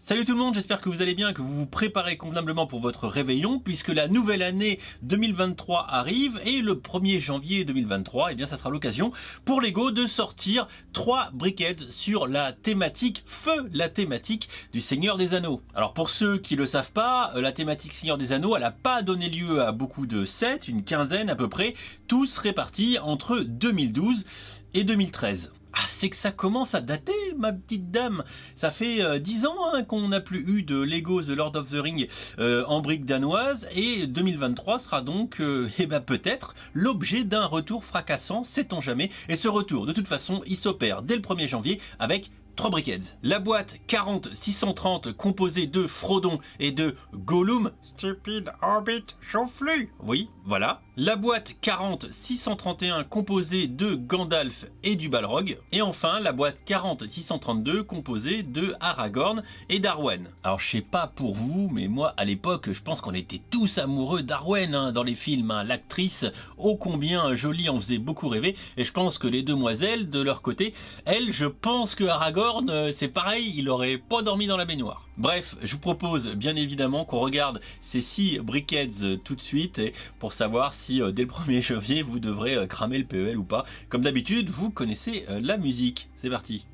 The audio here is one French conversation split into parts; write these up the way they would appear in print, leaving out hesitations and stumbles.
Salut tout le monde, j'espère que vous allez bien, que vous vous préparez convenablement pour votre réveillon, puisque la nouvelle année 2023 arrive, et le 1er janvier 2023, eh bien ça sera l'occasion pour Lego de sortir 3 briquettes sur la thématique feu, la thématique du Seigneur des Anneaux. Alors pour ceux qui le savent pas, la thématique Seigneur des Anneaux, elle n'a pas donné lieu à beaucoup de sets, une quinzaine à peu près, tous répartis entre 2012 et 2013. Ah, c'est que ça commence à dater, ma petite dame. Ça fait 10 ans qu'on n'a plus eu de Lego The Lord of the Ring en briques danoises, et 2023 sera donc, peut-être, l'objet d'un retour fracassant, sait-on jamais. Et ce retour, de toute façon, il s'opère dès le 1er janvier avec 3 briquettes. La boîte 40-630 composée de Frodon et de Gollum. Stupide Hobbit chauffelu. Oui, voilà. La boîte 40-631 composée de Gandalf et du Balrog. Et enfin, la boîte 40-632 composée de Aragorn et d'Arwen. Alors, je sais pas pour vous, mais moi, à l'époque, je pense qu'on était tous amoureux d'Arwen dans les films. L'actrice, ô combien jolie, en faisait beaucoup rêver. Et je pense que les demoiselles, de leur côté, elles, je pense que Aragorn, c'est pareil, il aurait pas dormi dans la baignoire. Bref, je vous propose bien évidemment qu'on regarde ces 6 briquettes tout de suite, et pour savoir si dès le 1er janvier vous devrez cramer le PEL ou pas. Comme d'habitude, vous connaissez la musique. C'est parti.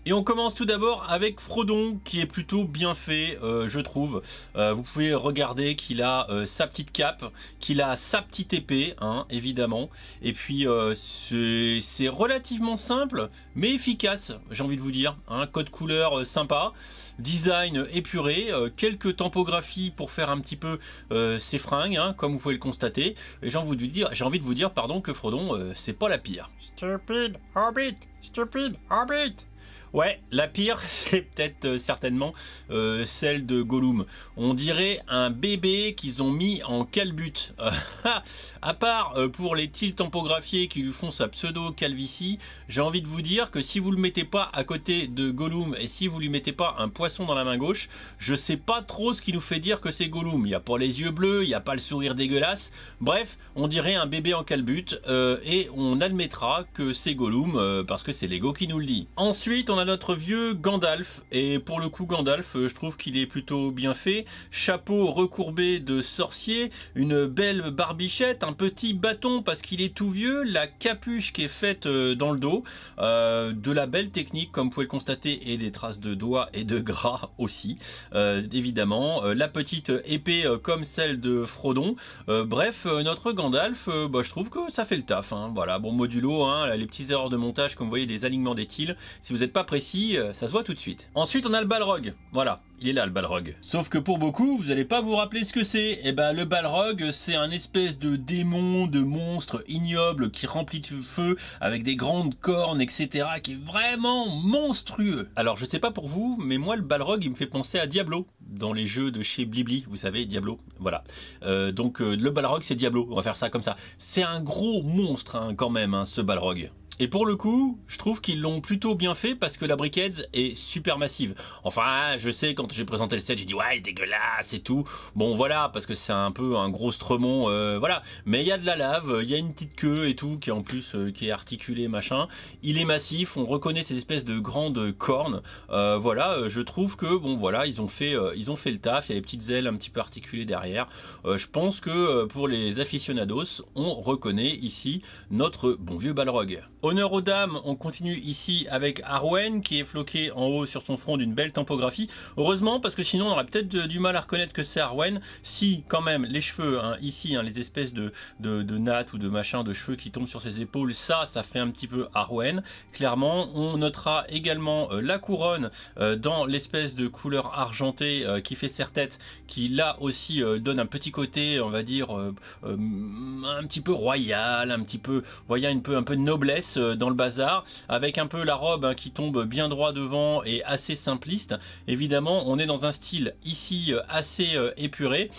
Et on commence tout d'abord avec Frodon, qui est plutôt bien fait, je trouve. Vous pouvez regarder qu'il a sa petite cape, qu'il a sa petite épée, évidemment. Et puis c'est relativement simple, mais efficace, j'ai envie de vous dire. Code couleur sympa, design épuré, quelques tampographies pour faire un petit peu ses fringues, comme vous pouvez le constater. Et j'ai envie de vous dire, pardon, que Frodon, c'est pas la pire. Stupide Hobbit. Stupide Hobbit. Ouais, la pire, c'est peut-être certainement celle de Gollum. On dirait un bébé qu'ils ont mis en calbut. À part pour les tilts tampographiés qui lui font sa pseudo-calvitie, j'ai envie de vous dire que si vous le mettez pas à côté de Gollum et si vous lui mettez pas un poisson dans la main gauche, je sais pas trop ce qui nous fait dire que c'est Gollum. Il n'y a pas les yeux bleus, il n'y a pas le sourire dégueulasse. Bref, on dirait un bébé en calbut et on admettra que c'est Gollum parce que c'est Lego qui nous le dit. Ensuite, on a notre vieux Gandalf, et pour le coup Gandalf, je trouve qu'il est plutôt bien fait. Chapeau recourbé de sorcier, une belle barbichette, un petit bâton parce qu'il est tout vieux, la capuche qui est faite dans le dos, de la belle technique comme vous pouvez le constater, et des traces de doigts et de gras aussi, évidemment. La petite épée comme celle de Frodon. Bref, notre Gandalf, je trouve que ça fait le taf. Voilà, bon, modulo, les petites erreurs de montage, comme vous voyez, des alignements des tiles. Si vous n'êtes pas précis, ça se voit tout de suite. Ensuite, on a le Balrog. Voilà, il est là le Balrog. Sauf que pour beaucoup, vous n'allez pas vous rappeler ce que c'est. Et ben, le Balrog, c'est un espèce de démon, de monstre ignoble qui remplit de feu avec des grandes cornes, etc., qui est vraiment monstrueux. Alors, je sais pas pour vous, mais moi, le Balrog, il me fait penser à Diablo dans les jeux de chez Blibli, vous savez, Diablo. Voilà. Donc, le Balrog, c'est Diablo. On va faire ça comme ça. C'est un gros monstre, quand même, ce Balrog. Et pour le coup, je trouve qu'ils l'ont plutôt bien fait parce que la briquette est super massive. Enfin, je sais, quand j'ai présenté le set, j'ai dit ouais, dégueulasse et tout. Bon, voilà, parce que c'est un peu un gros stromon, voilà. Mais il y a de la lave, il y a une petite queue et tout, qui en plus qui est articulée, machin. Il est massif, on reconnaît ces espèces de grandes cornes. Voilà, je trouve que bon, voilà, ils ont fait le taf. Il y a les petites ailes un petit peu articulées derrière. Je pense que pour les aficionados, on reconnaît ici notre bon vieux Balrog. Honneur aux dames, on continue ici avec Arwen qui est floqué en haut sur son front d'une belle tampographie. Heureusement, parce que sinon on aurait peut-être du mal à reconnaître que c'est Arwen. Si quand même les cheveux, ici, les espèces de nattes ou de machin, de cheveux qui tombent sur ses épaules, ça fait un petit peu Arwen. Clairement, on notera également la couronne dans l'espèce de couleur argentée qui fait serre-tête, qui là aussi donne un petit côté, on va dire, un petit peu royal, un petit peu, vous voyez, un peu de noblesse dans le bazar, avec un peu la robe qui tombe bien droit devant et assez simpliste. Évidemment, on est dans un style ici assez épuré.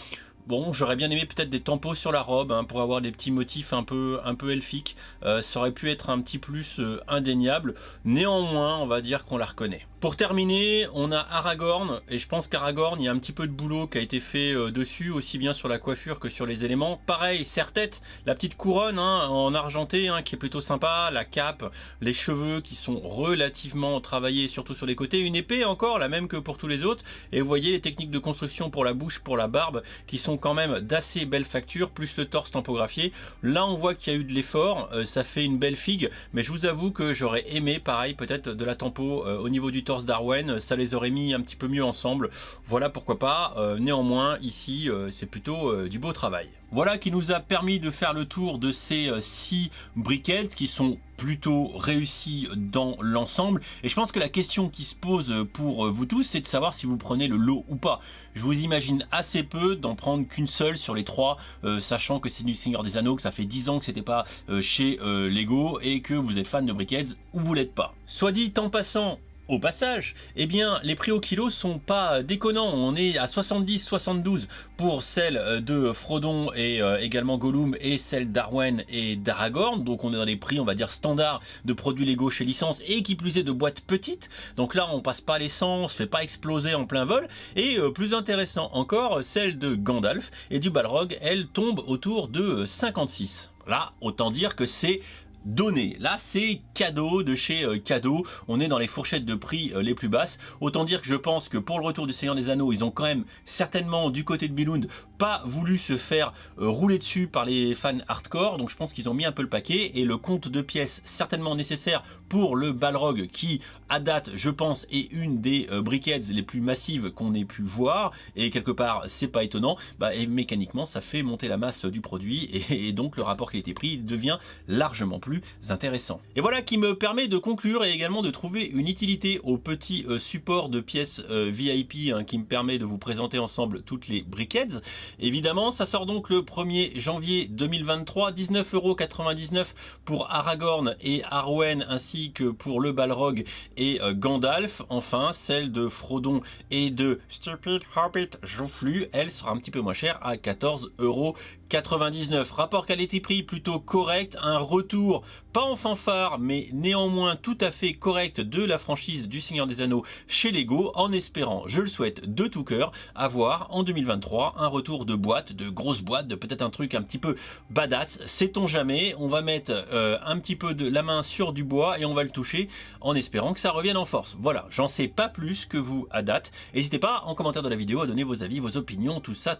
Bon, j'aurais bien aimé peut-être des tampos sur la robe pour avoir des petits motifs un peu elfiques. Ça aurait pu être un petit plus indéniable. Néanmoins, on va dire qu'on la reconnaît. Pour terminer, on a Aragorn, et je pense qu'Aragorn, il y a un petit peu de boulot qui a été fait dessus, aussi bien sur la coiffure que sur les éléments. Pareil, serre-tête, la petite couronne en argenté qui est plutôt sympa, la cape, les cheveux qui sont relativement travaillés, surtout sur les côtés, une épée encore, la même que pour tous les autres, et vous voyez les techniques de construction pour la bouche, pour la barbe, qui sont quand même d'assez belle facture, plus le torse tampographié. Là, on voit qu'il y a eu de l'effort, ça fait une belle figue, mais je vous avoue que j'aurais aimé, pareil, peut-être de la tempo au niveau du torse d'Arwen, ça les aurait mis un petit peu mieux ensemble. Voilà, pourquoi pas. Néanmoins, ici, c'est plutôt du beau travail. Voilà qui nous a permis de faire le tour de ces 6 briquettes qui sont plutôt réussis dans l'ensemble. Et je pense que la question qui se pose pour vous tous, c'est de savoir si vous prenez le lot ou pas. Je vous imagine assez peu d'en prendre qu'une seule sur les 3, sachant que c'est du Seigneur des Anneaux, que ça fait 10 ans que c'était pas chez Lego et que vous êtes fan de briquettes ou vous l'êtes pas. Soit dit en passant, au passage, eh bien, les prix au kilo sont pas déconnants. On est à 70-72 pour celle de Frodon et également Gollum, et celle d'Arwen et d'Aragorn. Donc on est dans les prix, on va dire, standards de produits Lego chez licence, et qui plus est de boîtes petites. Donc là, on passe pas les 100, on se fait pas exploser en plein vol. Et plus intéressant encore, celle de Gandalf et du Balrog, elle tombe autour de 56. Là, autant dire que c'est donné. Là, c'est cadeau de chez cadeau. On est dans les fourchettes de prix les plus basses. Autant dire que je pense que pour le retour du Seigneur des Anneaux, ils ont quand même certainement du côté de Billund pas voulu se faire rouler dessus par les fans hardcore. Donc je pense qu'ils ont mis un peu le paquet, et le compte de pièces certainement nécessaire pour le Balrog, qui à date, je pense, est une des briquettes les plus massives qu'on ait pu voir, et quelque part c'est pas étonnant, et mécaniquement ça fait monter la masse du produit, et donc le rapport qualité-prix devient largement plus intéressant. Et voilà qui me permet de conclure, et également de trouver une utilité au petit support de pièces VIP qui me permet de vous présenter ensemble toutes les briquettes. Évidemment, ça sort donc le 1er janvier 2023, 19,99 € pour Aragorn et Arwen, ainsi que pour le Balrog et Gandalf. Enfin, celle de Frodon et de Stupide Hobbit Joufflu, elle sera un petit peu moins chère à 14,99 €. Rapport qualité-prix plutôt correct, un retour pas en fanfare mais néanmoins tout à fait correct de la franchise du Seigneur des Anneaux chez Lego, en espérant, je le souhaite de tout cœur, avoir en 2023 un retour de boîte, de grosses boîtes, de peut-être un truc un petit peu badass, sait-on jamais. On va mettre un petit peu de la main sur du bois et on va le toucher en espérant que ça revienne en force. Voilà, j'en sais pas plus que vous à date. N'hésitez pas en commentaire de la vidéo à donner vos avis, vos opinions, tout ça.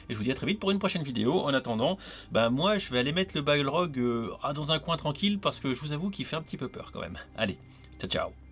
Et je vous dis à très vite pour une prochaine vidéo. En attendant, moi je vais aller mettre le Balrog dans un coin tranquille, parce que je vous avoue qu'il fait un petit peu peur quand même. Allez, ciao ciao.